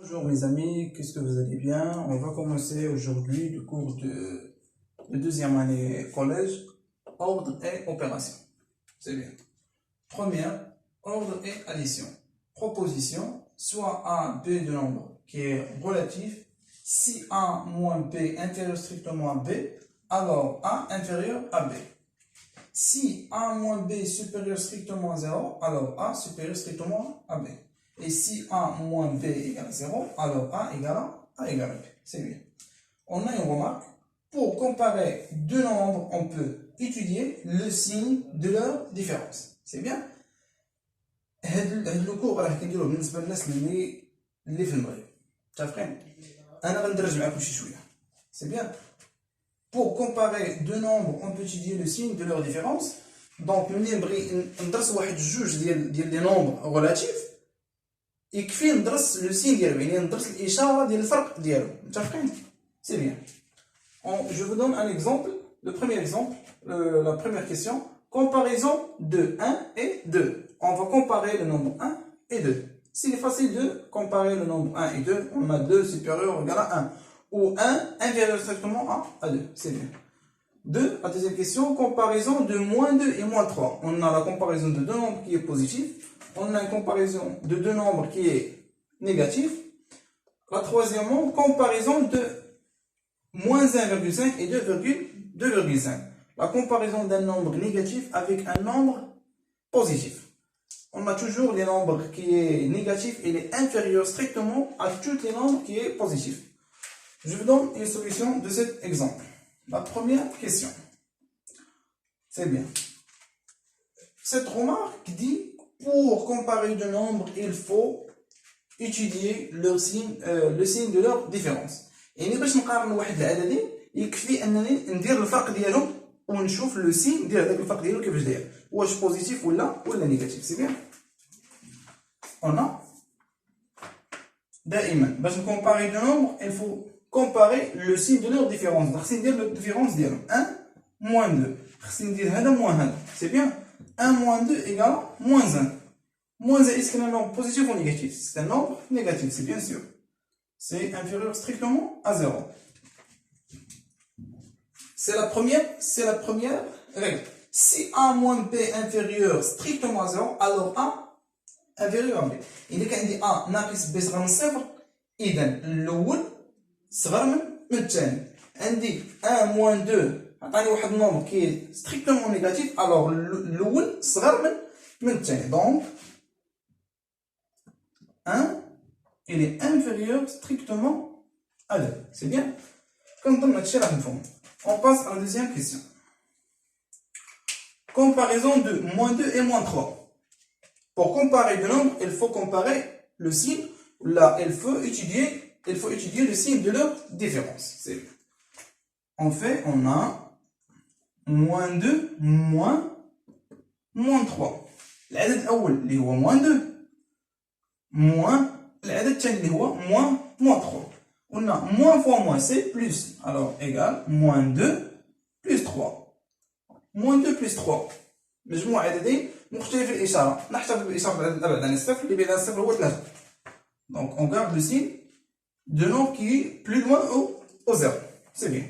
Bonjour mes amis, qu'est-ce que vous allez bien? On va commencer aujourd'hui le cours de deuxième année collège, ordre et opération. C'est bien. Première, ordre et addition. Proposition, soit A, B de nombre qui est relatif. Si A moins B inférieur strictement à B, alors A inférieur à B. Si A moins B supérieur strictement à 0, alors A supérieur strictement à B. Et si A moins B égale 0, alors A égale A égale B. C'est bien. On a une remarque. Pour comparer deux nombres, on peut étudier le signe de leur différence. C'est bien. Le cours راح كنديروه بالنسبه للناس اللي في المغرب. متفقين؟ انا غندرج معكم شي شويه. C'est bien. Pour comparer deux nombres, on peut étudier le signe de leur différence. Donc, nous avons des nombres relatifs. يكفي ندرس لو سين ديالو يعني ندرس الاشاره ديال الفرق ديالو متفقين سي بيان je vous donne un exemple le premier exemple la première question comparaison de 1 et 2 on va comparer le nombre 1 et 2 s'il est facile de comparer le nombre 1 et 2 on a 2 supérieur égal à 1 ou 1 inférieur strictement à 2 c'est bien 2 la deuxième question comparaison de moins 2 et moins 3 on a la comparaison de deux nombres qui est positif. On a une comparaison de deux nombres qui est négatif. La troisièmement, comparaison de moins 1,5 et 2,5. La comparaison d'un nombre négatif avec un nombre positif. On a toujours les nombres qui est négatif et il est inférieur strictement à tous les nombres qui est positif. Je vous donne une solution de cet exemple. La première question. C'est bien. Cette remarque dit pour comparer deux nombres, il faut étudier le signe de leur différence. يعني باش نقارن واحد العددين يكفي انني ندير الفرق ديالهم ونشوف لو سين ديال هذاك الفرق ديالو كيفاش داير واش بوزيتيف ولا نيجاتيف سي بيان انا دائما باش نكومباري دو نومبر il faut comparer le signe de leur différence خصني ندير لو ديفيرونس ديالهم 1 moins 2 خصني ندير هذا moins هذا سي بيان 1 moins 2 égale moins 1. Moins 1, est-ce que c'est un nombre positif ou négatif? C'est un nombre négatif, c'est bien sûr. C'est inférieur strictement à 0. C'est la première règle. Si A moins B inférieur strictement à 0, alors A inférieur à B. إذا كان عندي A ناقص B صغر من صفر، إذا الأول صغر من الثاني. عندي 1 moins 2 عطاني واحد النومبر كي ستريكتومون نيجاتيف الوغ الاول صغر من الثاني دونك 1 il est inférieur strictement à 2 c'est bien كنظن هادشي راح نفهم on passe à la deuxième question comparaison de moins 2 et moins 3 pour comparer deux nombres il faut comparer le signe là il faut étudier le signe de leur différence c'est bien on a moins 2 moins 3 العدد الأول اللي هو moins 2 moins العدد الثاني اللي هو moins 3 قلنا moins fois moins c'est plus alors égal moins 2 plus 3 moins 2 plus 3 مجموع عددين مختلف الإشارة نحتفظ بإشارة العدد الأبعد عن الصفر اللي بعيد عن الصفر هو 3 donc on garde le signe de nombre qui est plus loin au 0 c'est bien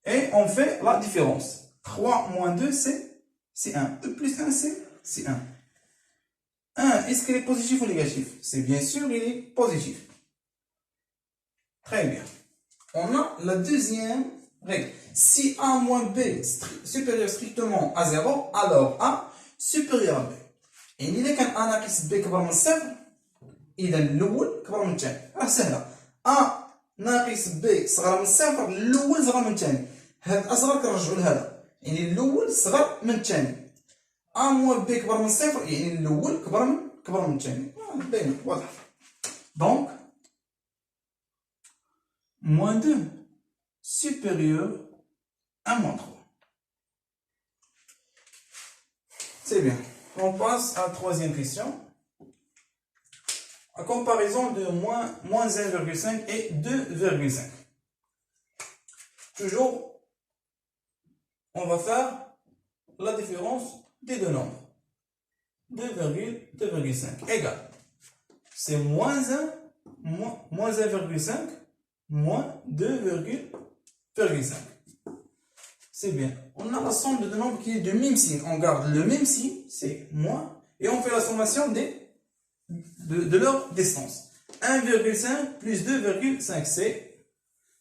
et on fait la différence 3 moins 2 c'est 1 2 plus 1 c'est 1 1, est-ce qu'il est positif ou négatif? C'est bien sûr, il est positif. Très bien. On a la deuxième règle. Si A moins B supérieur strictement à 0, alors A supérieur à B. Et إذا كان A ناقص B كبر من الصفر، إذا الأول كبر من الثاني. راه سهلة. A ناقص B صغر من الصفر، الأول صغر من الثاني. هاد الأصغر كنرجعو لهذا. يعني الأول صغر من الثاني. A moins B كبر من صفر يعني الأول كبر من الثاني باينة واضح donc moins 2 supérieur à moins 3 c'est bien on passe à la troisième question à comparaison de moins 1,5 et 2,5 toujours on va faire la différence des deux nombres 2,5 égale c'est moins 1 moins 1,5 moins 2,5. C'est bien. On a la somme de deux nombres qui est de même signe. On garde le même signe, c'est moins, et on fait la sommation de leur distance. 1,5 plus 2,5, c'est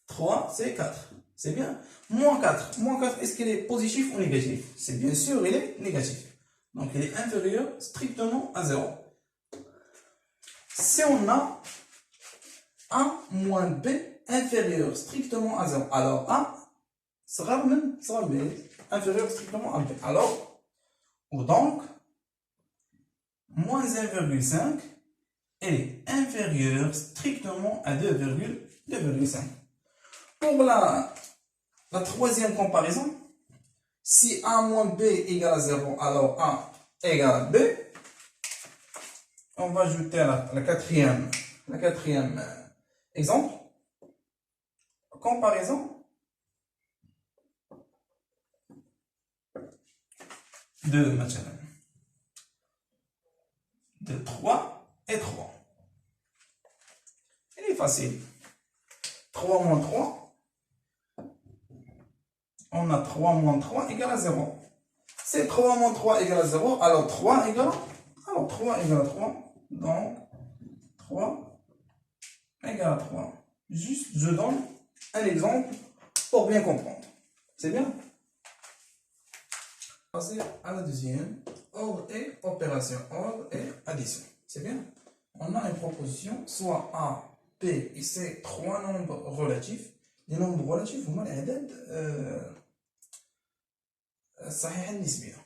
3, c'est 4. C'est bien. Moins 4. Moins 4, est-ce qu'il est positif ou négatif? C'est bien sûr, il est négatif. Donc, il est inférieur strictement à 0. Si on a A moins B inférieur strictement à 0, alors A sera B inférieur strictement à B. Alors, ou donc, moins 1,5 est inférieur strictement à 2,5. Pour la troisième comparaison, si A moins B égale à 0, alors A égale à B. On va ajouter la quatrième exemple. Comparaison de 3 et 3. Il est facile. 3 moins 3. On a 3 moins 3 égale à 0. C'est 3 moins 3 égale à 0, alors 3 égale à 3. Donc, 3 égale à 3. Juste, je donne un exemple pour bien comprendre. C'est bien? Passer à la deuxième. Ordre et opération. Ordre et addition. C'est bien? On a une proposition, soit A, B et C, trois nombres relatifs. Les nombres relatifs, هما الأعداد الصحيحة النسبية.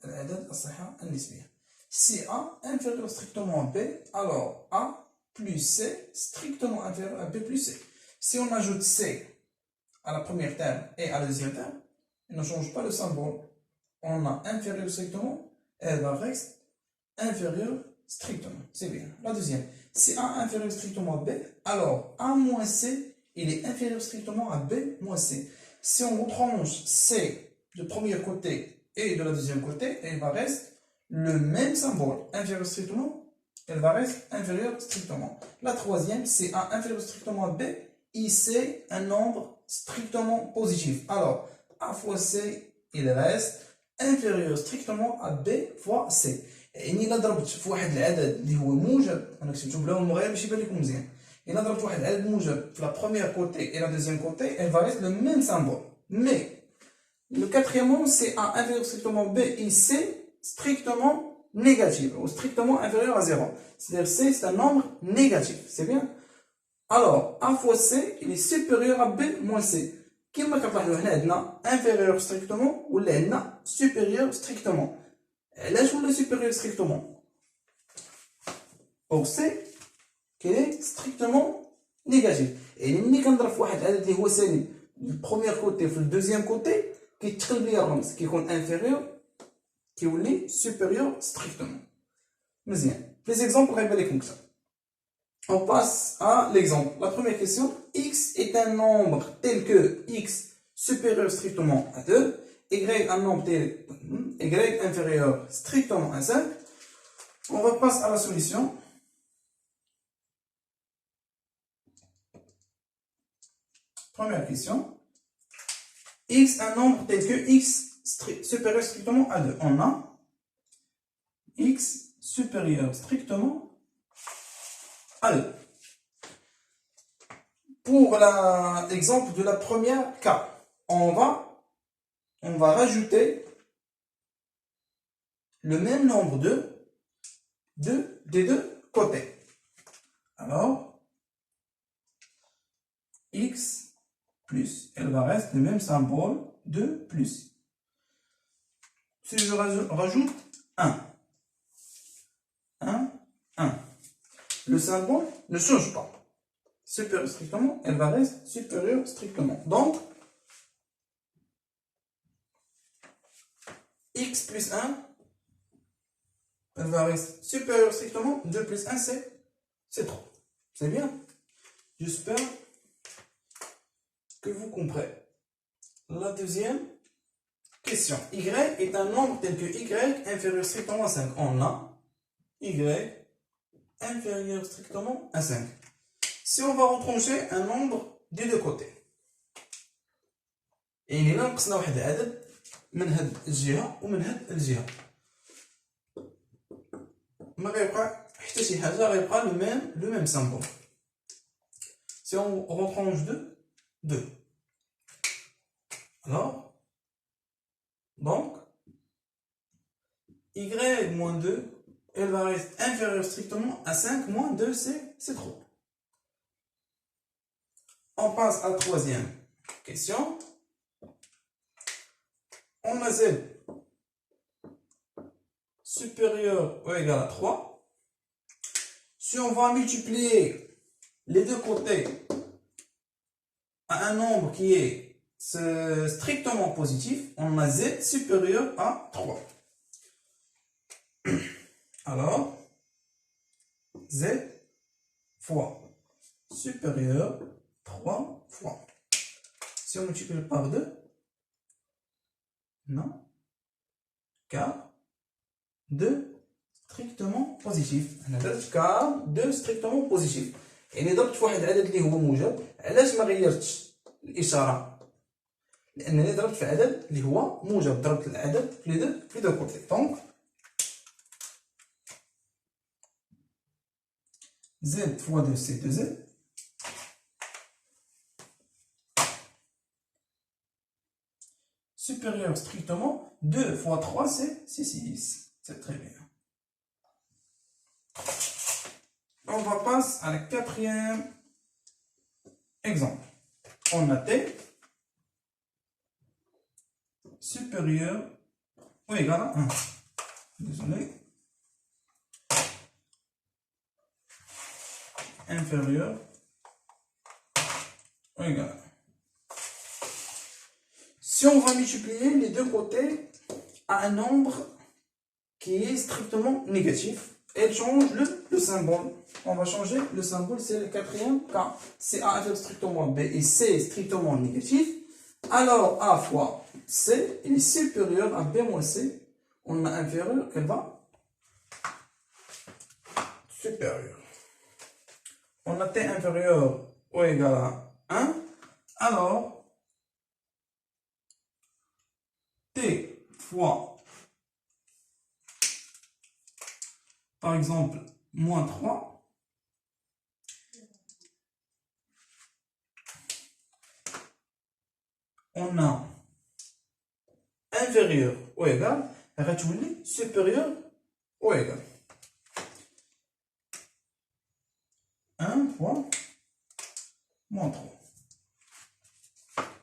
الأعداد الصحيحة النسبية. Si A inférieur strictement à B, alors A plus C strictement inférieur à B plus C. Si on ajoute C à la première terme et à la deuxième terme, il ne change pas le symbole. On a inférieur strictement, elle va rester inférieur strictement. C'est bien. La deuxième, si A inférieur strictement à B, alors A moins C, il est inférieur strictement à B moins C. Si on retranche C du premier côté et de la deuxième côté, il va rester le même symbole. Inférieur strictement, elle va rester inférieur strictement. La troisième, c'est A inférieur strictement à B, et c'est un nombre strictement positif. Alors, A fois C, il reste inférieur strictement à B fois C. يعني إلا ضربت في واحد العدد اللي هو موجب، أنا كتبتو باللون المغربي باش يبان لكم مزيان. إلا ضربت واحد العدد موجب في la première côté et la deuxième côté, elle va rester le même symbole. Mais le quatrième, c'est A inférieur strictement B et C strictement négatif ou strictement inférieur à 0. C'est-à-dire C, c'est un nombre négatif. C'est bien? Alors, A fois C, il est supérieur à B moins C. كما كتلاحظوا هنا عندنا inférieur strictement ولا عندنا supérieur strictement. علاش ولا supérieur strictement? Pour C, qui est strictement négatif. Et ملي كنضرب في واحد العدد اللي هو سالب في البروميير كوتي في الدوزيام كوتي كيتقلب ليا الرمز كيكون inférieur كيولي supérieur strictement. مزيان. Les exemples غيبان لكم كثر. On passe à l'exemple. La première question, x est un nombre tel que x supérieur strictement à 2, y un nombre tel y inférieur strictement à 5. On va passer à la solution. Première question. X un nombre tel que x supérieur strictement à 2. On a x supérieur strictement à 2. Pour l'exemple de la première cas, on va rajouter le même nombre des deux côtés. Alors, x plus, elle va rester le même symbole de plus. Si je rajoute 1, le symbole ne change pas. Supérieur strictement, elle va rester supérieure strictement. Donc, x plus 1, elle va rester supérieure strictement. 2 plus 1, c'est 3. C'est bien? J'espère que vous comprenez. La deuxième question. Y est un nombre tel que y inférieur strictement à 5. On a y inférieur strictement à 5. Si on va retrancher un nombre des deux côtés, يعني إلا نقصنا واحد العدد من هاد الجهة ومن هاد الجهة ما غيبقى حتى شي حاجة، غيبقى لو ميم symbole. Si on retranche 2. Alors, donc, y moins 2, elle va rester inférieure strictement à 5 moins 2, c'est trop. On passe à la troisième question. On a z supérieur ou égal à 3. Si on va multiplier les deux côtés à un nombre qui est strictement positif, on a z supérieur à 3. Alors, z fois supérieur 3 fois. Si on multiplie par 2, non, car 2 strictement positif. أنا درت car 2 strictement positif. يعني ضربت في واحد العدد اللي هو موجب. علاش ما غيرتش الإشارة؟ لأنني ضربت في عدد اللي هو موجب، ضربت العدد في لي دو كوتي. دونك z fois 2 c'est 2z. Supérieur strictement, 2 fois 3 c'est 6. C'est très bien. On va passer à la quatrième exemple. On a t supérieur ou égal à 1. Désolé. Inférieur ou égal à 1. Si on va multiplier les deux côtés à un nombre qui est strictement négatif, elle change le symbole. On va changer le symbole, c'est le quatrième cas. C'est A inférieur strictement B et C strictement négatif. Alors A fois C est supérieur à B moins C. On a inférieur, elle va supérieur. On a T inférieur ou égal à 1. Alors T fois, par exemple, moins 3, on a inférieur ou égal, supérieur ou égal. 1 fois moins 3.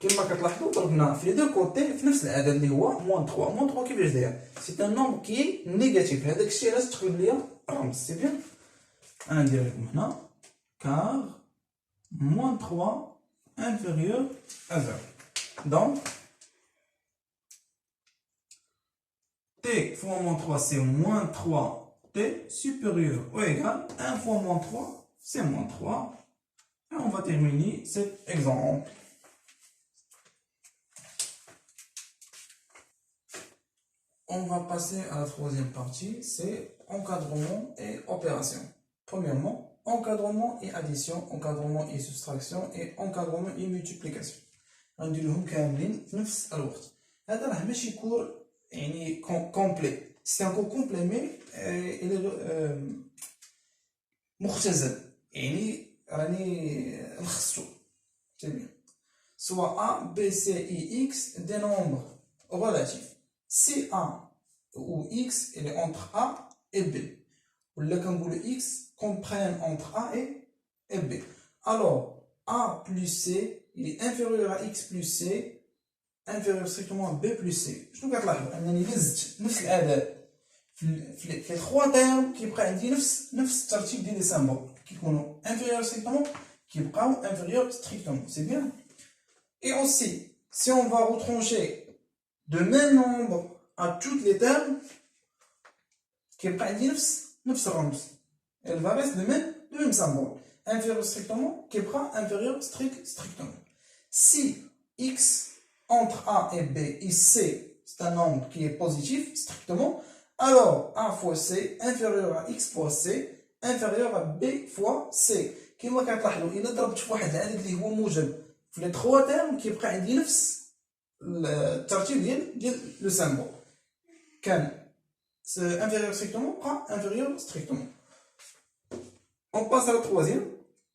كما كتلاحظوا ضربنا في لي دو كوتي في نفس العدد اللي هو موان 3. موان 3 كيفاش داير؟ سي ان نومبر كي نيجاتيف. هذاك الشيء علاش تقلب ليا الرمز. سي بيان. انا ندير لكم هنا كار موان 3 انفيريور ا 0. دونك t fois moins 3 c'est moins 3t supérieur ou égal 1 fois moins 3 c'est moins 3. Et on va terminer cet exemple. On va passer à la troisième partie, c'est encadrement et opération. Premièrement, encadrement et addition, encadrement et soustraction et encadrement et multiplication. غنديرهم كاملين في نفس الوقت. هذا راه ماشي كور يعني كومبلي، سي ان كور كومبلي مي مختزل، يعني راني لخصتو. سي بيان. Soit A, B, C, I, X des nombres relatifs. Si A ou X il est entre A et B, ou là quand vous le X comprennent entre A et B, alors A plus C il est inférieur à X plus C inférieur strictement à B plus C. شنو كتلاحظوا انني لزت نفس العدد في 3 termes كيبقى عندي نفس الترتيب ديال لي سامبل كيكونوا inférieur strictement كيبقاو inférieur strictement. C'est bien. Et aussi si on va retrancher de même nombre à toutes les termes qui est pas نفس الرمز. Elle va rester le même symbole. Inférieur strictement qui est pas inférieur strictement. Si x entre A et B et C c'est un nombre qui est positif strictement, alors A fois C inférieur à x fois C inférieur à B fois C. كما كتلاحظوا إلا ضربت في واحد العدد اللي هو موجب في لي 3 تيرم كيبقى عندي نفس الترتيب ديال لو سامبل. كان inférieur strictement بقى inférieur strictement. On passe à la troisième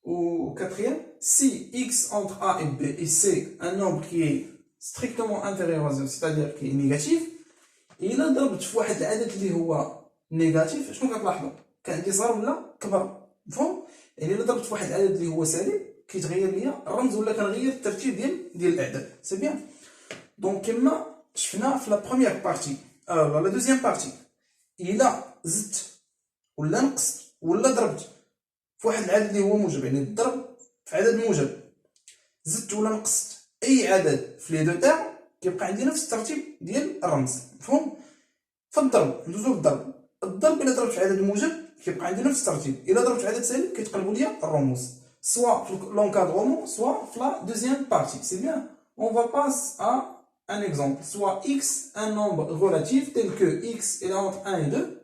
ou quatrième. Si x entre A et B et C un nombre qui est strictement inférieur à 0, c'est-à-dire qui est négatif, إلا ضربت في واحد العدد اللي هو نيجاتيف شنو كتلاحظوا؟ كان عندي صغر ولا كبر؟ مفهوم؟ يعني إلا ضربت في واحد العدد اللي هو سالب كيتغير ليا الرمز ولا كنغير الترتيب ديال الأعداد. سي بيان؟ دونك كما شفنا في لا بروميير بارتي لا دوزيام بارتي إلا زدت ولا نقصت ولا ضربت في واحد العدد اللي هو موجب، يعني الضرب في عدد موجب، زدت ولا نقصت أي عدد في لي دو تاعو كيبقى عندي نفس الترتيب ديال الرمز. مفهوم؟ فالضرب ندوزو للضرب. الضرب إلا ضربت في عدد موجب كيبقى عندي نفس الترتيب، إلا ضربت في عدد سالب كيتقلبوا ليا الرموز، سوا في l'encadrement سوا في la deuxième partie. C'est bien. On va passer à un exemple. Soit x, un nombre relatif tel que x est entre 1 et 2.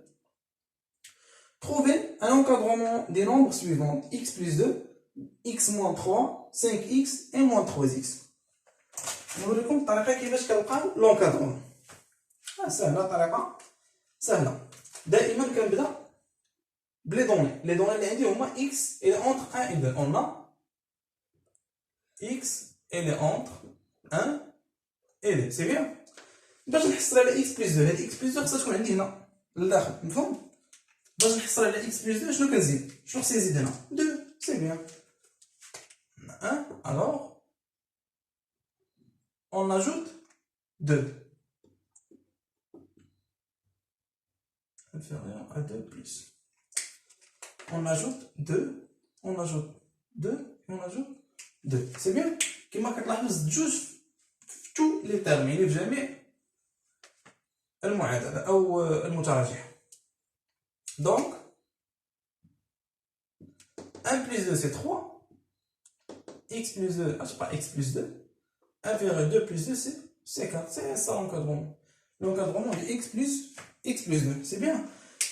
Trouvez un encadrement des nombres suivants. X plus 2, x moins 3, 5x et moins 3x. نوريكم الطريقة كيفاش كنلقاو l'encadrement. سهلة، طريقة سهلة. دائما كنبدا بلي دوني. لي دوني اللي عندي هما x est entre 1 et 2. On a x est entre 1 et 2. C'est bien. باش نحصل على x plus 2، هاد x plus 2 خصها تكون عندي هنا للداخل. مفهوم؟ باش نحصل على x plus 2 شنو كنزيد؟ شنو خصني نزيد هنا؟ 2. C'est bien. 1. Alors on ajoute 2. Inférieur à 2 plus. On ajoute 2, on ajoute 2, on ajoute 2. C'est bien. كما كتلاحظ جوج في تو لي تيرم، يعني في جميع المعادلة أو المتراجح. Donc 1 plus 2 c'est 3, x plus 2, je sais pas, x plus 2, inférieur à 2 plus 2 c'est 4. C'est ça l'encadrement. L'encadrement de x plus 2. C'est bien.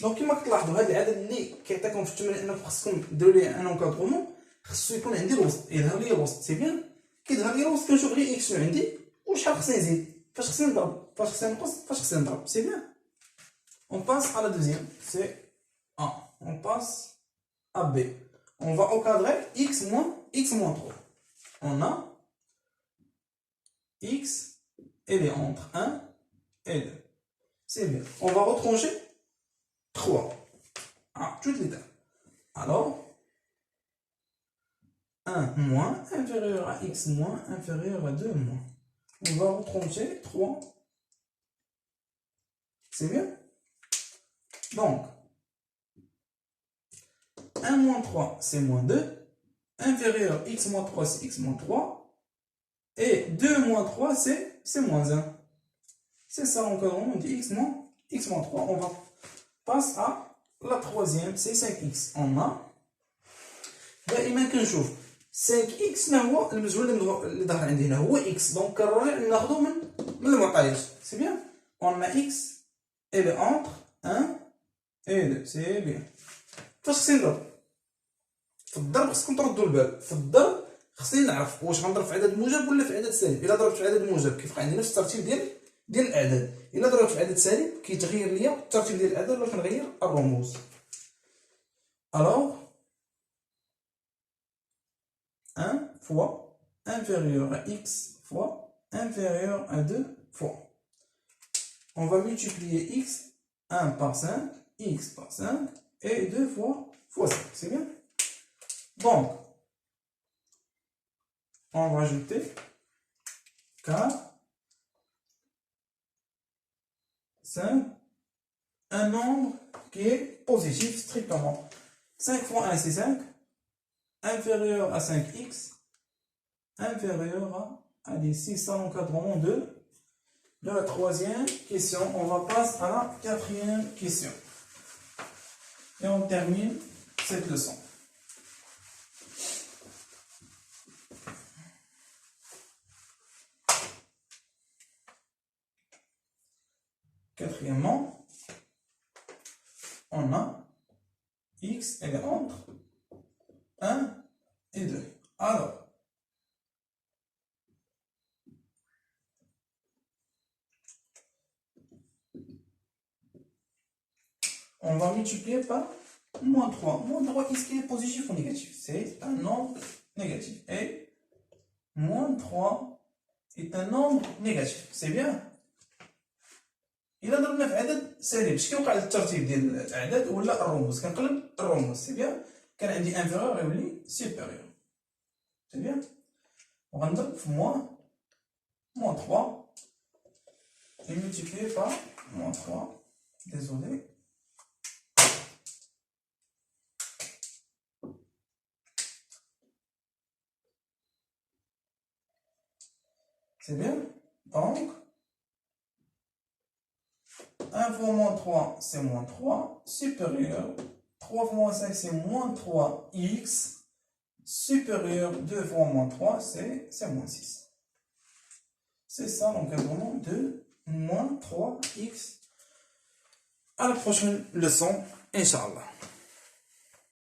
Donc كما كتلاحظوا هاد العدد اللي كيعطيكم في التمرين انكم خصكم ديروا ليه ان انكادرومون خصو يكون عندي الوسط، يظهر لي الوسط. سي بيان. كيظهر لي الوسط كنشوف غير اكس شنو عندي وشحال خصني نزيد، فاش خصني نضرب، فاش خصني نقص، فاش خصني نضرب. سي بيان. On passe à la deuxième. C'est A. On passe à B. On va encadrer x moins 3. On a x, elle est entre 1 et 2. C'est bien. On va retrancher 3. Toutes les dates. Alors, 1 moins inférieur à x moins inférieur à 2 moins. On va retrancher 3. C'est bien. Donc, 1 moins 3, c'est moins 2. Inférieur x moins 3, c'est x moins 3. Et 2 moins 3, c'est moins 1. C'est ça l'encadrement de x moins 3. On va passer à la troisième, c'est 5x. On a دائما كنشوف 5x ما هو المجهول اللي ظهر عندي هنا هو x. دونك كنرجع ناخذو من المعطيات. سي بيان. On a x elle est entre 1 et 2. سي بيان. فاش خصني نضرب؟ في الضرب خصكم تردوا البال. في الضرب خصني نعرف واش غنضرب في عدد موجب ولا في عدد سالب. الا ضربت في عدد موجب كيبقى عندي نفس الترتيب ديال الاعداد. الا ضربت في عدد سالب كيتغير ليا الترتيب ديال الاعداد ولا كنغير الرموز. Alors 1 fois inférieur à x fois inférieur à 2 fois. On va multiplier x 1 par 5, x par 5 et 2 fois 5. C'est bien. Donc, on va ajouter 4, 5, un nombre qui est positif strictement. 5 fois 1 c'est 5, inférieur à 5x, inférieur à 6. Ça l'encadrement de la troisième question. On va passer à la quatrième question. Et on termine cette leçon. Quatrièmement, on a x x, elle est entre 1 et 2. Alors, on va multiplier par moins 3. Moins 3, est-ce qu'il est positif ou négatif? C'est un nombre négatif. Et moins 3 est un nombre négatif. C'est bien. إلا ضربنا في عدد سالب اش كيوقع للترتيب ديال الاعداد ولا الرموز كنقلب الرموز سي بيان كان عندي انفيريور يولي سوبيريور سي بيان وغنضرب في موان 3 et multiplié par moins 3 désolé c'est bien donc 1 fois moins 3, c'est moins 3, supérieur. 3 fois moins 5, c'est moins 3x. Supérieur 2 fois moins 3, c'est moins 6. C'est ça l'encadrement de moins 3x. À la prochaine leçon, Inch'Allah.